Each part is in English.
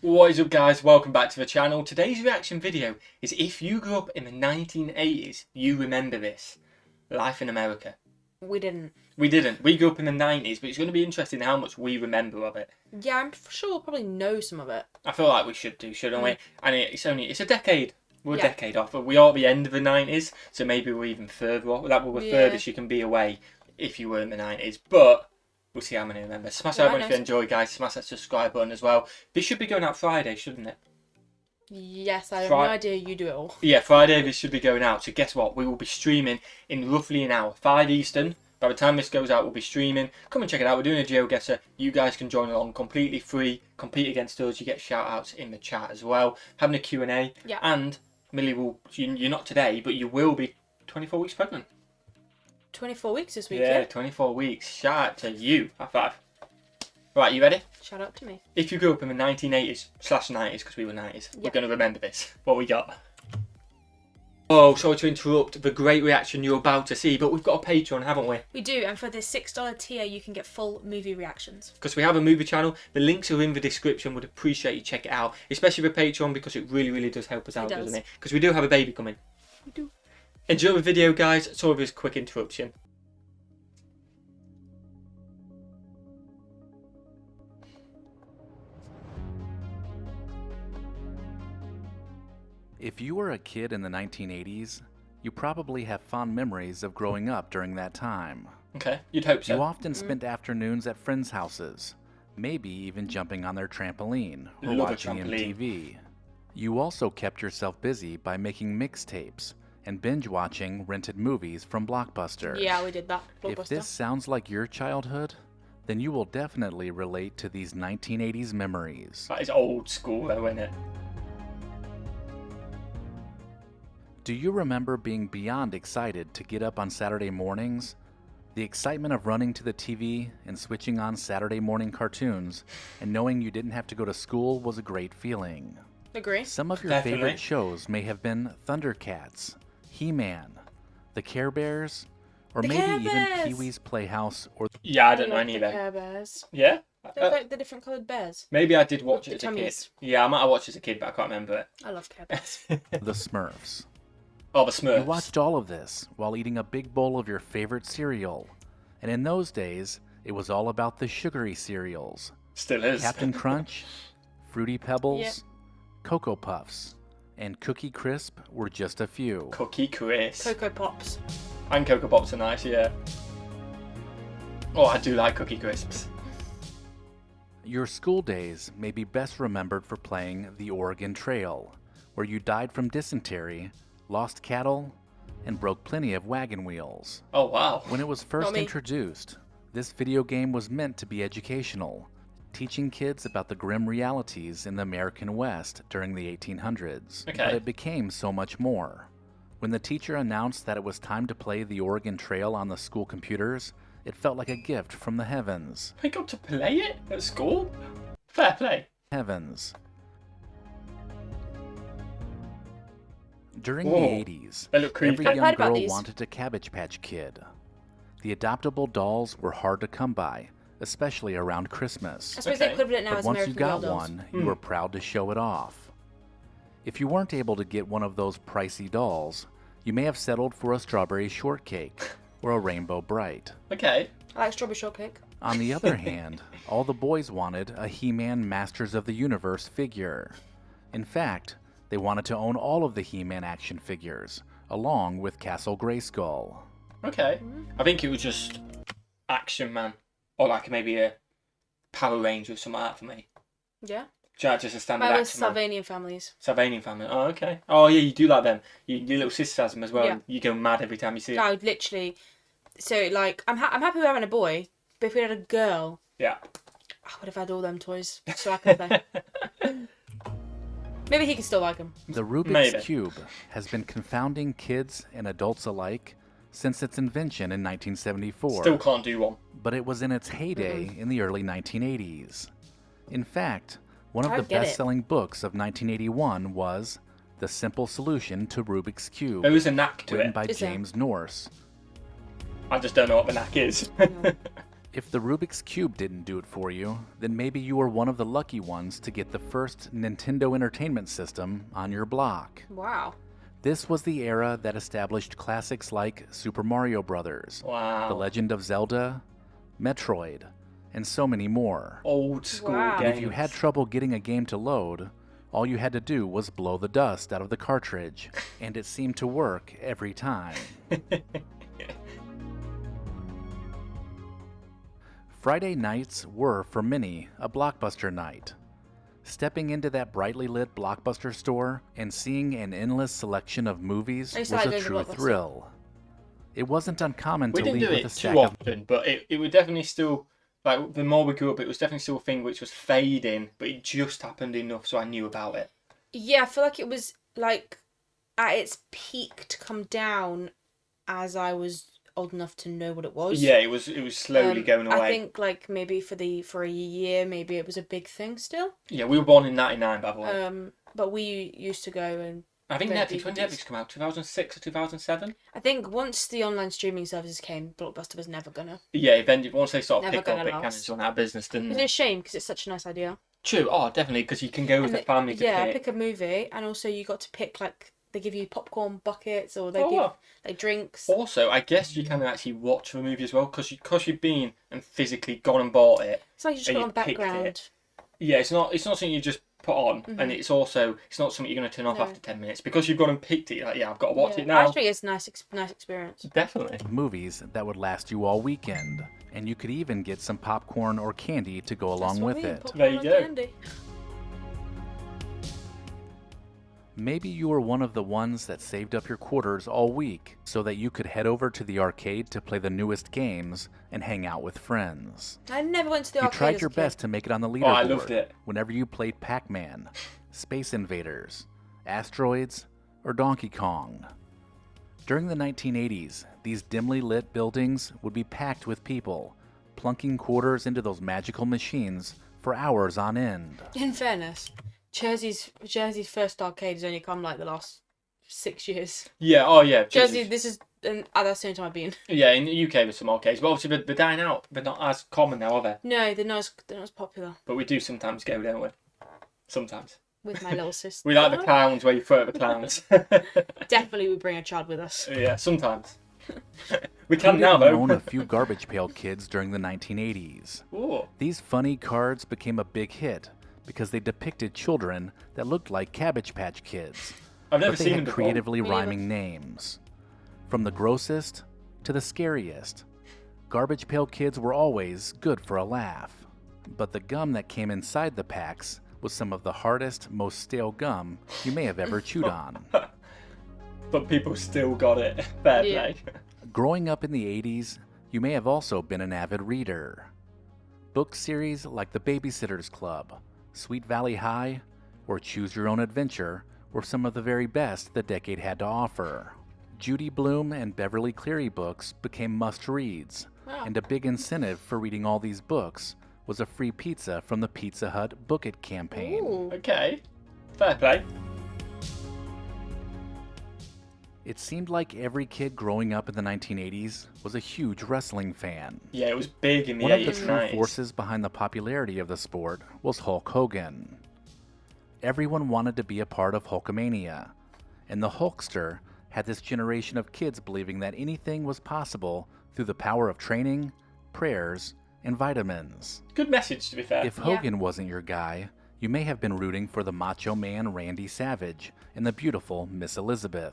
What is up, guys? Welcome back to the channel. Today's reaction video is if you grew up in the 1980s, you remember this. Life in America. We didn't. We didn't. We grew up in the 90s, but it's going to be interesting how much we remember of it. Yeah, I'm sure we'll probably know some of it. I feel like we should do, shouldn't we? And it's a decade. We're a decade off, but we are at the end of the 90s, so maybe we're even further off. That will be the furthest you can be away if you were in the 90s, but we'll see how many remember. Smash that button if you enjoy, guys. Smash that subscribe button as well. This should be going out Friday, shouldn't it? Yes, I have no idea. You do it all. Yeah, Friday this should be going out. So guess what? We will be streaming in roughly an hour. 5 Eastern. By the time this goes out, we'll be streaming. Come and check it out. We're doing a GeoGuessr. You guys can join along completely free. Compete against us. You get shout-outs in the chat as well. Having a Q&A. Yeah. And Millie will... You're not today, but you will be 24 weeks pregnant. 24 weeks this week, yeah? 24 weeks. Shout out to you. High five. Right, you ready? Shout out to me. If you grew up in the 1980s/90s, because we were 90s, we're going to remember this. What we got? Oh, sorry to interrupt the great reaction you're about to see, but we've got a Patreon, haven't we? We do, and for the $6 tier, you can get full movie reactions. Because we have a movie channel. The links are in the description. Would appreciate you check it out, especially the Patreon, because it really, really does help us out, doesn't it? Because we do have a baby coming. We do. Enjoy the video, guys. Sorry for this quick interruption. If you were a kid in the 1980s, you probably have fond memories of growing up during that time. Okay, you'd hope so. You often spent afternoons at friends' houses, maybe even jumping on their trampoline or watching MTV. You also kept yourself busy by making mixtapes and binge-watching rented movies from Blockbuster. Yeah, we did that. Blockbuster. If this sounds like your childhood, then you will definitely relate to these 1980s memories. That is old school though, isn't it? Do you remember being beyond excited to get up on Saturday mornings? The excitement of running to the TV and switching on Saturday morning cartoons and knowing you didn't have to go to school was a great feeling. Agree. Some of your favorite shows may have been Thundercats, He-Man, the Care Bears, or maybe even Pee-wee's Playhouse or... Yeah, I don't know any of them. Care Bears. Yeah? They're like the different coloured bears. Maybe I did watch it as a tummies. kid. Yeah, I might have watched it as a kid, but I can't remember it. I love Care Bears. The Smurfs. Oh, the Smurfs. You watched all of this while eating a big bowl of your favorite cereal. And in those days, it was all about the sugary cereals. Still is. Captain Crunch, Fruity Pebbles, Yep. Cocoa Puffs, and Cookie Crisp were just a few. Cookie Crisp. Cocoa Pops. And Cocoa Pops are nice, yeah. Oh, I do like Cookie Crisps. Your school days may be best remembered for playing the Oregon Trail, where you died from dysentery, lost cattle, and broke plenty of wagon wheels. Oh, wow. When it was first introduced, this video game was meant to be educational, teaching kids about the grim realities in the American West during the 1800s. Okay. But it became so much more. When the teacher announced that it was time to play the Oregon Trail on the school computers, it felt like a gift from the heavens. I got to play it at school? Fair play. Heavens. During the 80s, they look creepy. every young girl wanted a Cabbage Patch Kid. The adoptable dolls were hard to come by, especially around Christmas. I suppose they equivalent now But as once American you got Girl dolls. one, you were proud to show it off. If you weren't able to get one of those pricey dolls, you may have settled for a strawberry shortcake or a rainbow bright. Okay. I like strawberry shortcake. On the other hand, all the boys wanted a He-Man Masters of the Universe figure. In fact, they wanted to own all of the He-Man action figures, along with Castle Grayskull. Okay. I think it was just Action Man. Or like maybe a Power Ranger or something like that for me. Yeah. Just a standard Mine was Action Man. Salvanian families. Salvanian family. Oh, okay. Oh, yeah, you do like them. Your little sister has them as well. Yeah. And you go mad every time you see it. I would literally... So, like, I'm happy with having a boy, but if we had a girl... Yeah. I would have had all them toys, so I could play. Maybe he could still like them. The Rubik's Cube has been confounding kids and adults alike since its invention in 1974. Still can't do one. But it was in its heyday in the early 1980s. In fact, one of the best-selling books of 1981 was The Simple Solution to Rubik's Cube. There was a knack to written it. by James Norse. I just don't know what the knack is. If the Rubik's Cube didn't do it for you, then maybe you were one of the lucky ones to get the first Nintendo Entertainment System on your block. Wow. This was the era that established classics like Super Mario Bros., Wow. The Legend of Zelda, Metroid, and so many more. Old school Wow. And games. if you had trouble getting a game to load, all you had to do was blow the dust out of the cartridge, and it seemed to work every time. Friday nights were, for many, a blockbuster night. Stepping into that brightly lit Blockbuster store and seeing an endless selection of movies I was used to like a going to true Blockbuster. thrill. It wasn't uncommon We to didn't leave do with a it stack too of often, but it would definitely still, like, the more we grew up, it was definitely still a thing which was fading, but it just happened enough so I knew about it. Yeah, I feel like it was like at its peak to come down as I was old enough to know what it was. Yeah, it was slowly going away. I think like maybe for a year, maybe it was a big thing still. Yeah, we were born in 99, by the way. But we used to go and I think rent Netflix, when DVDs. Netflix came out, 2006 or 2007? I think once the online streaming services came, Blockbuster was never gonna. Yeah, eventually, once they sort of Never picked up, gonna it kind of last. just went out of business, didn't It's it? a shame because it's such a nice idea. True, oh, definitely, because you can go with And the family to yeah, pick. pick a movie, and also you got to pick like they give you popcorn buckets or they Oh, give wow. like drinks. Also, I guess you can actually watch the movie as well, because you've been and physically gone and bought it. It's like you just and got you on picked background. it. Yeah, it's not something you just put on, and it's not something you're going to turn off No. after 10 minutes, because you've gone and picked it. You're like, yeah, I've got to watch Yeah. it now. I think it's a nice experience. Definitely. movies that would last you all weekend, and you could even get some popcorn or candy to go along That's what with I mean, it. popcorn There you and go. candy. Maybe you were one of the ones that saved up your quarters all week so that you could head over to the arcade to play the newest games and hang out with friends. I never went to the You arcade tried as your a kid. best to make it on the leaderboard Oh, I loved it. whenever you played Pac-Man, Space Invaders, Asteroids, or Donkey Kong. During the 1980s, these dimly lit buildings would be packed with people, plunking quarters into those magical machines for hours on end. In fairness, Jersey's first arcade has only come like the last 6 years. Yeah, oh yeah. Jersey, Jesus. this is that's the only time I've been. Yeah, in the UK with some arcades, but obviously they're dying out. They're not as common now, are they? No, they're not as popular But we do sometimes go, don't we? Sometimes. with my little sister. We like the clowns where you throw at the clowns. Definitely, we bring a child with us. Yeah, sometimes. We Who can now, didn't own though. a few Garbage Pail Kids during the 1980s? Ooh. These funny cards became a big hit because they depicted children that looked like Cabbage Patch Kids, I've never but they seen them had before. creatively Me neither. rhyming names. From the grossest to the scariest, Garbage Pail Kids were always good for a laugh. But the gum that came inside the packs was some of the hardest, most stale gum you may have ever chewed on. But people still got it. Fair Yeah. play. Growing up in the 80s, you may have also been an avid reader. Book series like The Babysitter's Club, Sweet Valley High, or Choose Your Own Adventure were some of the very best the decade had to offer. Judy Blume and Beverly Cleary books became must-reads, Wow. and a big incentive for reading all these books was a free pizza from the Pizza Hut Book It campaign. Ooh. Okay. Fair play. It seemed like every kid growing up in the 1980s was a huge wrestling fan. Yeah, it was big in the One of the 80s, true 90s. forces behind the popularity of the sport was Hulk Hogan. Everyone wanted to be a part of Hulkamania, and the Hulkster had this generation of kids believing that anything was possible through the power of training, prayers, and vitamins. Good message, to be fair. If Hogan wasn't your guy, you may have been rooting for the Macho Man Randy Savage and the beautiful Miss Elizabeth.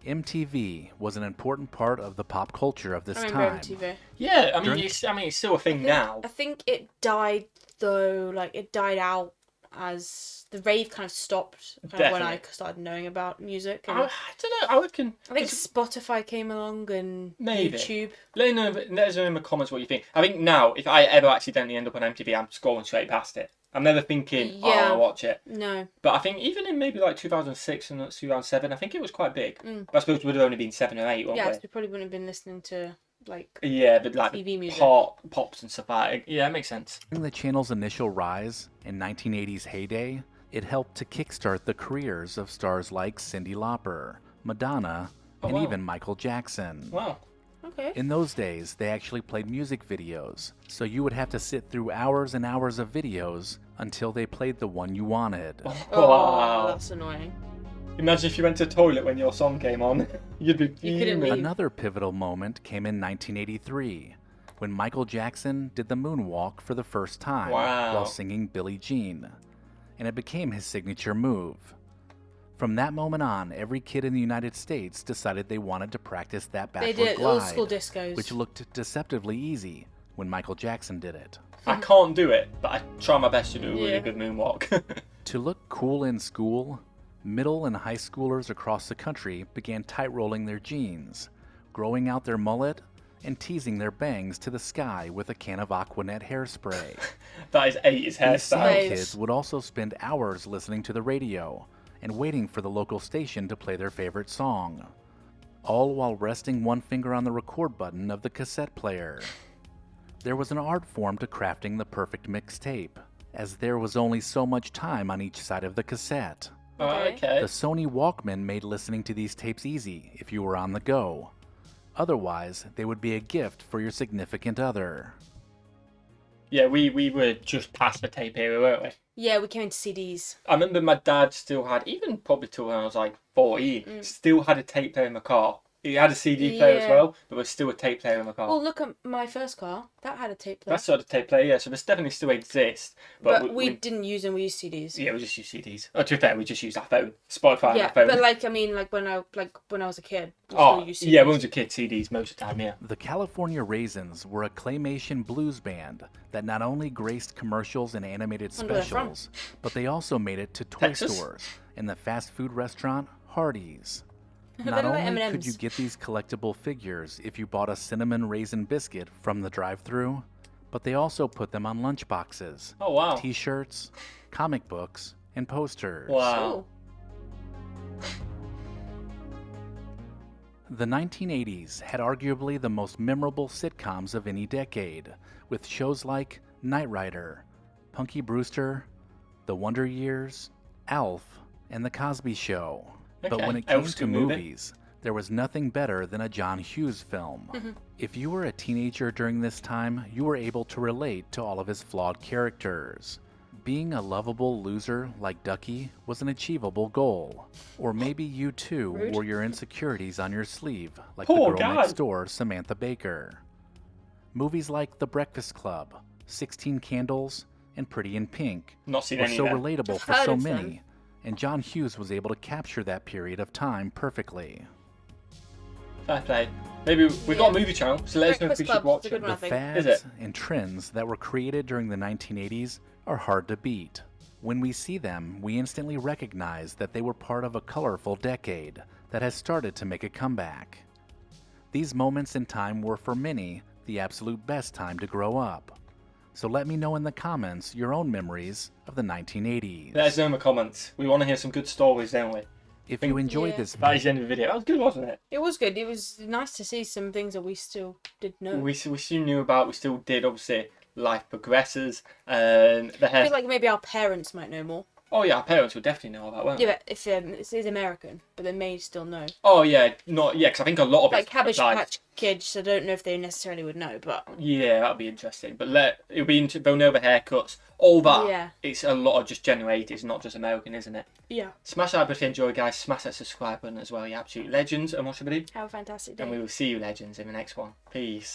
MTV was an important part of the pop culture of this I remember time. MTV. Yeah, I mean, During- it's still a thing now. I think it died though. Like it died out as the rave kind of stopped. Kind of when I Definitely. started knowing about music. And I don't know. I reckon. I think Spotify came along and Maybe. YouTube. Let us know in the comments what you think. I think now, if I ever accidentally end up on MTV, I'm scrolling straight past it. I'm never thinking, oh, Yeah. I'll watch it. No. But I think even in maybe like 2006 and 2007, I think it was quite big. Mm. But I suppose it would have only been 7 or 8, wouldn't Yeah, we? 'cause we probably wouldn't have been listening to like Yeah, but like TV music. pops and stuff like that. Yeah, it makes sense. During the channel's initial rise in 1980s heyday, it helped to kickstart the careers of stars like Cyndi Lauper, Madonna, Oh, and wow. even Michael Jackson. Wow. Okay. In those days, they actually played music videos, so you would have to sit through hours and hours of videos until they played the one you wanted. Oh, Wow. that's annoying. Imagine if you went to the toilet when your song came on. You'd be You couldn't fuming. leave. Another pivotal moment came in 1983, when Michael Jackson did the moonwalk for the first time Wow. while singing Billie Jean, and it became his signature move. From that moment on, every kid in the United States decided they wanted to practice that They backward did old glide, school discos. which looked deceptively easy when Michael Jackson did it. I can't do it, but I try my best to do a really Yeah. good moonwalk. To look cool in school, middle and high schoolers across the country began tight rolling their jeans, growing out their mullet, and teasing their bangs to the sky with a can of Aquanet hairspray. That is 80s These hairstyle. same Nice. kids would also spend hours listening to the radio and waiting for the local station to play their favorite song, all while resting one finger on the record button of the cassette player. There was an art form to crafting the perfect mixtape, as there was only so much time on each side of the cassette. Oh, Okay. okay. The Sony Walkman made listening to these tapes easy if you were on the go. Otherwise, they would be a gift for your significant other. Yeah, we were just past the tape era, weren't we? Yeah, we came into CDs. I remember my dad still had, even probably till when I was like 14, still had a tape player in the car. He had a CD player as Yeah. well, but there was still a tape player in the car. Well, look at my first car. That had a tape player. That's sort of tape player, yeah. So this definitely still exists. But we didn't use them. We used CDs. yeah, we just use CDs. Oh, to be fair, we just used our phone, Spotify on Yeah, our phone. but like I mean, like when I was a kid. We oh, still used CDs. yeah, when we was a kid, CDs most of the time, yeah. The California Raisins were a claymation blues band that not only graced commercials and animated Wonder where they're from. specials, but they also made it to toy Texas? stores and the fast food restaurant Hardee's. They Not look like only could M&Ms. you get these collectible figures if you bought a cinnamon raisin biscuit from the drive-thru, but they also put them on lunchboxes, Oh, wow. t-shirts, comic books, and posters. Wow. Oh. The 1980s had arguably the most memorable sitcoms of any decade, with shows like Knight Rider, Punky Brewster, The Wonder Years, Alf, and The Cosby Show. But Okay, when it came Elf's to good movie. movies, there was nothing better than a John Hughes film. If you were a teenager during this time, you were able to relate to all of his flawed characters. Being a lovable loser like Ducky was an achievable goal. Or maybe you too Rude. wore your insecurities on your sleeve, like Poor the girl guy. next door, Samantha Baker. Movies like The Breakfast Club, 16 Candles, and Pretty in Pink Not seen were any so of them. relatable I've for heard so of them. many, and John Hughes was able to capture that period of time perfectly. Fair play. Maybe we've got a movie channel, so let us know if Breakfast we Club should watch is a it. good one. The I think. Is it? fads and trends that were created during the 1980s are hard to beat. When we see them, we instantly recognize that they were part of a colorful decade that has started to make a comeback. These moments in time were for many the absolute best time to grow up. So let me know in the comments your own memories of the 1980s. Let us know in the comments. We want to hear some good stories, don't we? If you enjoyed Yeah. this That is the end of the video. That was good, wasn't it? It was good. It was nice to see some things that we still did know. We still knew about, we still did, obviously, life progresses, and the I hair. feel like maybe our parents might know more. Oh, yeah, our parents will definitely know about, won't Yeah, they? but if it is American, but they may still know. Oh, yeah, not, yeah, because I think a lot of Like it's Cabbage like, Patch Kids, I don't know if they necessarily would know, but yeah, that'll be interesting. But it'll be they'll know the haircuts, all that. Yeah. It's a lot of just generated, it's not just American, isn't it? yeah. Smash that like if you enjoy, guys. Smash that subscribe button as well. You absolute legends. And what should we do? Have a fantastic day. And we will see you, legends, in the next one. Peace.